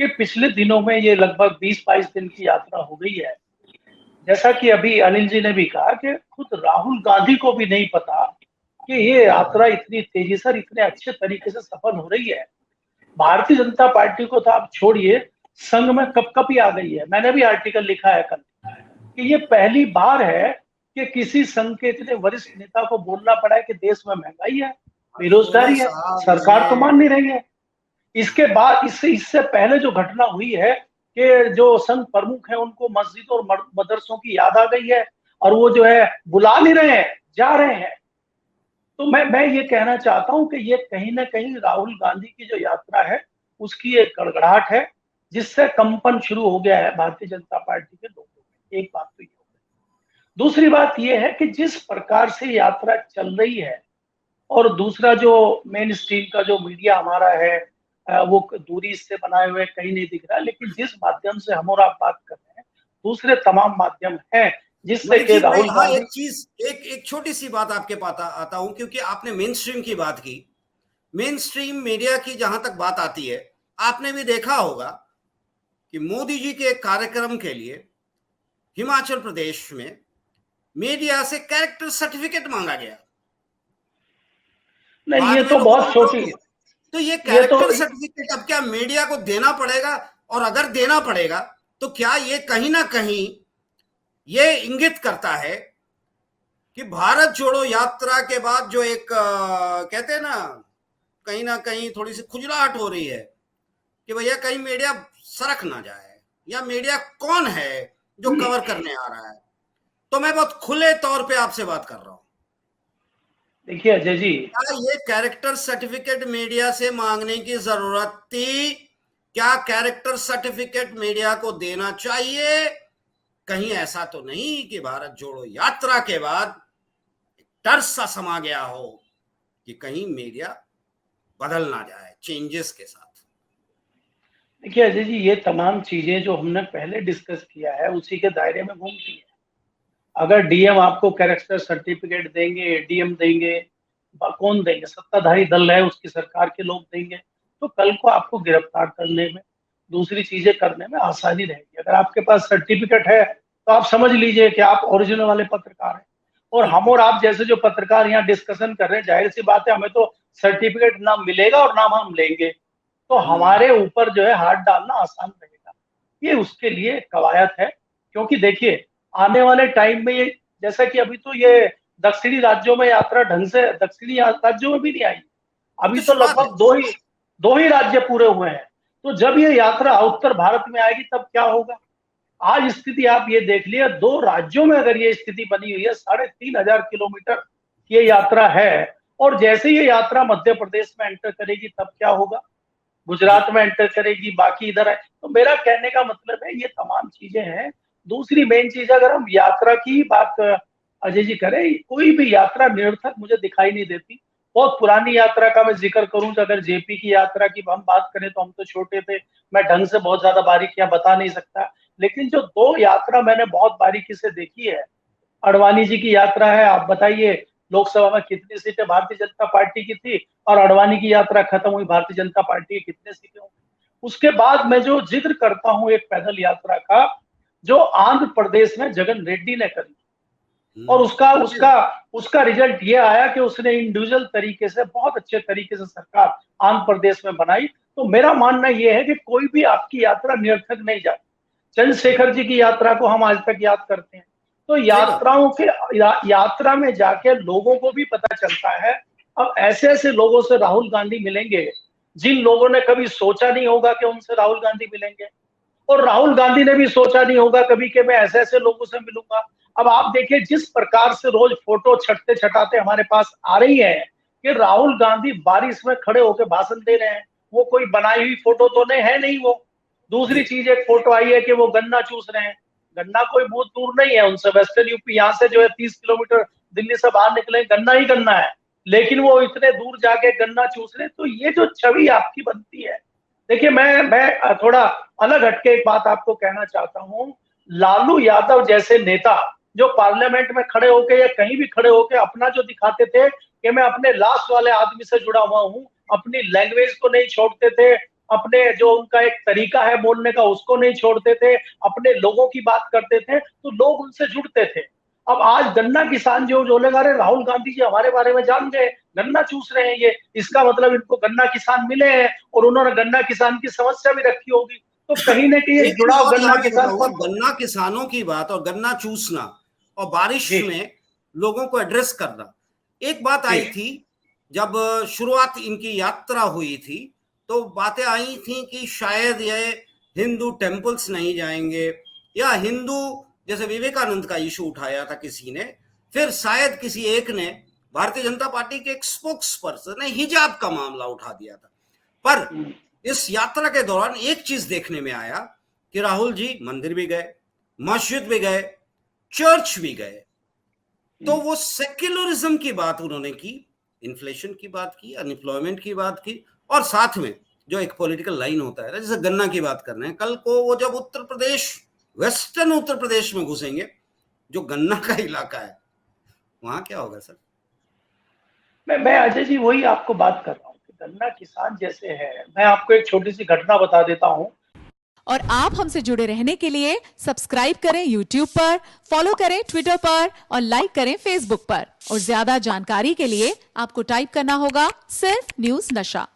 कि पिछले दिनों में ये लगभग 20-22 दिन की यात्रा हो गई है। जैसा कि अभी अनिल जी ने भी कहा कि खुद राहुल गांधी को भी नहीं पता कि ये यात्रा इतनी तेजी से और इतने अच्छे तरीके से सफल हो रही है। भारतीय जनता पार्टी को तो आप छोड़िए, संघ में कपकपी आ गई है। मैंने भी आर्टिकल लिखा है कल कि ये पहली बार है कि किसी संघ के इतने वरिष्ठ नेता को बोलना पड़ा है कि देश में महंगाई है, सोने बेरोजगारी है, साहब सरकार तो मान ये नहीं रही है। इसके बाद इससे इससे पहले जो घटना हुई है कि जो संघ प्रमुख है उनको मस्जिद और मदरसों की याद आ गई है और वो जो है बुला नहीं रहे हैं, जा रहे हैं। तो मैं ये कहना चाहता हूं कि ये कहीं ना कहीं राहुल गांधी की जो यात्रा है उसकी एक गड़गड़ाहट है, जिससे कंपन शुरू हो गया है भारतीय जनता पार्टी के लोगों में। एक बात तो ये हो गई। दूसरी बात ये है कि जिस प्रकार से यात्रा चल रही है और दूसरा जो मेन स्ट्रीम का जो मीडिया हमारा है, वो दूरी से बनाए हुए कहीं नहीं दिख रहा, लेकिन जिस माध्यम से हम और आप बात कर रहे हैं दूसरे तमाम माध्यम हैं जिससे मलिक कि जी, मैं राहुल यहाँ गांधी। एक चीज, एक छोटी सी बात आपके पास आता हूं, क्योंकि आपने मेन स्ट्रीम की बात की। मेन स्ट्रीम मीडिया की जहां तक बात आती है, आपने भी देखा होगा कि मोदी जी के एक कार्यक्रम के लिए हिमाचल प्रदेश में मीडिया से कैरेक्टर सर्टिफिकेट मांगा गया। नहीं, ये बाद में तो लोगों ने बहुत विरोध छोटी, किया। तो ये ये तो कैरेक्टर सर्टिफिकेट अब क्या मीडिया को देना पड़ेगा? और अगर देना पड़ेगा तो क्या ये कहीं ना कहीं ये इंगित करता है कि भारत जोड़ो यात्रा के बाद जो एक कहते हैं ना कहीं थोड़ी सी खुजलाहट हो रही है कि भैया कहीं मीडिया सरक ना जाए, या मीडिया कौन है जो कवर करने आ रहा है? तो मैं बहुत खुले तौर पे आपसे बात कर रहा हूं। देखिए अजय जी, क्या ये कैरेक्टर सर्टिफिकेट मीडिया से मांगने की जरूरत थी? क्या कैरेक्टर सर्टिफिकेट मीडिया को देना चाहिए? कहीं ऐसा तो नहीं कि भारत जोड़ो यात्रा के बाद डर सा समा गया हो कि कहीं मीडिया बदल ना जाए चेंजेस के साथ? देखिए अजय जी, ये तमाम चीजें जो हमने पहले डिस्कस किया है उसी के दायरे में घूमती है। अगर डीएम आपको कैरेक्टर सर्टिफिकेट देंगे, एडीएम देंगे, कौन देंगे? सत्ताधारी दल है, उसकी सरकार के लोग देंगे, तो कल को आपको गिरफ्तार करने में, दूसरी चीजें करने में आसानी रहेगी। अगर आपके पास सर्टिफिकेट है तो आप समझ लीजिए कि आप ओरिजिनल वाले पत्रकार हैं। और हम और आप जैसे जो पत्रकार यहाँ डिस्कशन कर रहे हैं, जाहिर सी बात है हमें तो सर्टिफिकेट ना मिलेगा और ना हम लेंगे, तो हमारे ऊपर जो है हाथ डालना आसान रहेगा। ये उसके लिए कवायद है। क्योंकि देखिए, आने वाले टाइम में ये, जैसा कि अभी तो ये दक्षिणी राज्यों में यात्रा ढंग से दक्षिणी राज्यों में भी नहीं आई, अब अभी तो तो शुरुआत है। लगभग दो ही राज्य पूरे हुए हैं। तो जब ये यात्रा उत्तर भारत में आएगी तब क्या होगा? आज स्थिति आप ये देख लिया, दो राज्यों में अगर ये स्थिति बनी हुई है, 3,500 किलोमीटर ये यात्रा है, और जैसे ये यात्रा मध्य प्रदेश में एंटर करेगी तब क्या होगा? जी, गुजरात में एंटर करेगी, बाकी इधर है। तो मेरा कहने का मतलब है ये तमाम चीजें हैं। दूसरी मेन चीज, अगर हम यात्रा की बात अजय जी करें, कोई भी यात्रा निरर्थक मुझे दिखाई नहीं देती। बहुत पुरानी यात्रा का मैं जिक्र करूं तो अगर जेपी की यात्रा की हम बात करें तो हम तो छोटे थे, मैं ढंग से बहुत ज्यादा बारीकियां बता नहीं सकता। लेकिन जो दो यात्रा मैंने बहुत बारीकी से देखी है, अडवाणी जी की यात्रा है। आप बताइए लोकसभा में कितनी सीटें भारतीय जनता पार्टी की थी, और अडवाणी की यात्रा खत्म हुई, भारतीय जनता पार्टी की कितने सीटें होंगी? उसके बाद मैं जो जिक्र करता हूं एक पैदल यात्रा का, जो आंध्र प्रदेश में जगन रेड्डी ने करी, और उसका जी, उसका उसका रिजल्ट ये आया कि उसने इंडिविजुअल तरीके से, बहुत अच्छे तरीके से सरकार आंध्र प्रदेश में बनाई। तो मेरा मानना यह है कि कोई भी आपकी यात्रा निरर्थक नहीं जाती। चंद्रशेखर जी की यात्रा को हम आज तक याद करते हैं। तो सही बात। यात्रा में जाके लोगों को भी पता चलता है। अब ऐसे ऐसे लोगों से राहुल गांधी मिलेंगे जिन लोगों ने कभी सोचा नहीं होगा कि उनसे राहुल गांधी मिलेंगे, और राहुल गांधी ने भी सोचा नहीं होगा कभी कि मैं ऐसे ऐसे लोगों से मिलूंगा। अब आप देखिए जिस प्रकार से रोज फोटो छटते छटाते हमारे पास आ रही है कि राहुल गांधी बारिश में खड़े होकर भाषण दे रहे हैं, वो कोई बनाई हुई फोटो तो नहीं है, नहीं वो। जी, दूसरी चीज, एक फोटो आई है कि वो गन्ना चूस रहे हैं। गन्ना कोई बहुत दूर नहीं है उनसे, वेस्टर्न यूपी यहाँ से जो है 30 किलोमीटर दिल्ली से बाहर निकले, गन्ना ही गन्ना है, लेकिन वो इतने दूर जाके गन्ना चूस रहे हैं। तो ये जो छवि आपकी बनती है, देखिए मैं थोड़ा अलग हटके एक बात आपको कहना चाहता हूँ। लालू यादव जैसे नेता जो पार्लियामेंट में खड़े होके या कहीं भी खड़े होके अपना जो दिखाते थे कि मैं अपने लास्ट वाले आदमी से जुड़ा हुआ हूँ, अपनी लैंग्वेज को नहीं छोड़ते थे, अपने जो उनका एक तरीका है बोलने का उसको नहीं छोड़ते थे, अपने लोगों की बात करते थे, तो लोग उनसे जुड़ते थे। अब आज गन्ना किसान जो बोलेगा, अरे राहुल गांधी जी हमारे बारे में जान गए, गन्ना चूस रहे हैं ये, इसका मतलब इनको गन्ना किसान मिले हैं और उन्होंने गन्ना किसान की समस्या भी रखी होगी। तो कहीं ना कहीं एक चीज जुड़ाव और गन्ना यहाँ पे किसान बताऊंगा, पर। गन्ना किसानों की बात और गन्ना चूसना और बारिश जी में लोगों को एड्रेस करना। एक बात जी आई थी जब शुरुआत इनकी यात्रा हुई थी, तो बातें आई थी कि शायद ये हिंदू टेम्पल्स नहीं जाएंगे, या हिंदू, जैसे विवेकानंद का इशू उठाया था किसी ने, फिर शायद किसी एक ने, भारतीय जनता पार्टी के एक स्पोक्स पर्सन ने हिजाब का मामला उठा दिया था। पर इस यात्रा के दौरान एक चीज देखने में आया कि राहुल जी मंदिर भी गए, मस्जिद भी गए, चर्च भी गए, तो वो सेक्युलरिज्म की बात उन्होंने की, इन्फ्लेशन की बात की, अनएम्प्लॉयमेंट की बात की, और साथ में जो एक पॉलिटिकल लाइन होता है ना, जैसे गन्ना की बात कर रहे हैं, कल को वो जब उत्तर प्रदेश, वेस्टर्न उत्तर प्रदेश में घुसेंगे, जो गन्ना का इलाका है, वहां क्या होगा सर? मैं अजय जी वही आपको बात कर रहा हूँ कि गन्ना किसान जैसे है। मैं आपको एक छोटी सी घटना बता देता हूँ। और आप हमसे जुड़े रहने के लिए सब्सक्राइब करें YouTube पर, फॉलो करें Twitter पर और लाइक करें Facebook पर। और ज्यादा जानकारी के लिए आपको टाइप करना होगा सिर्फ न्यूज़ नशा।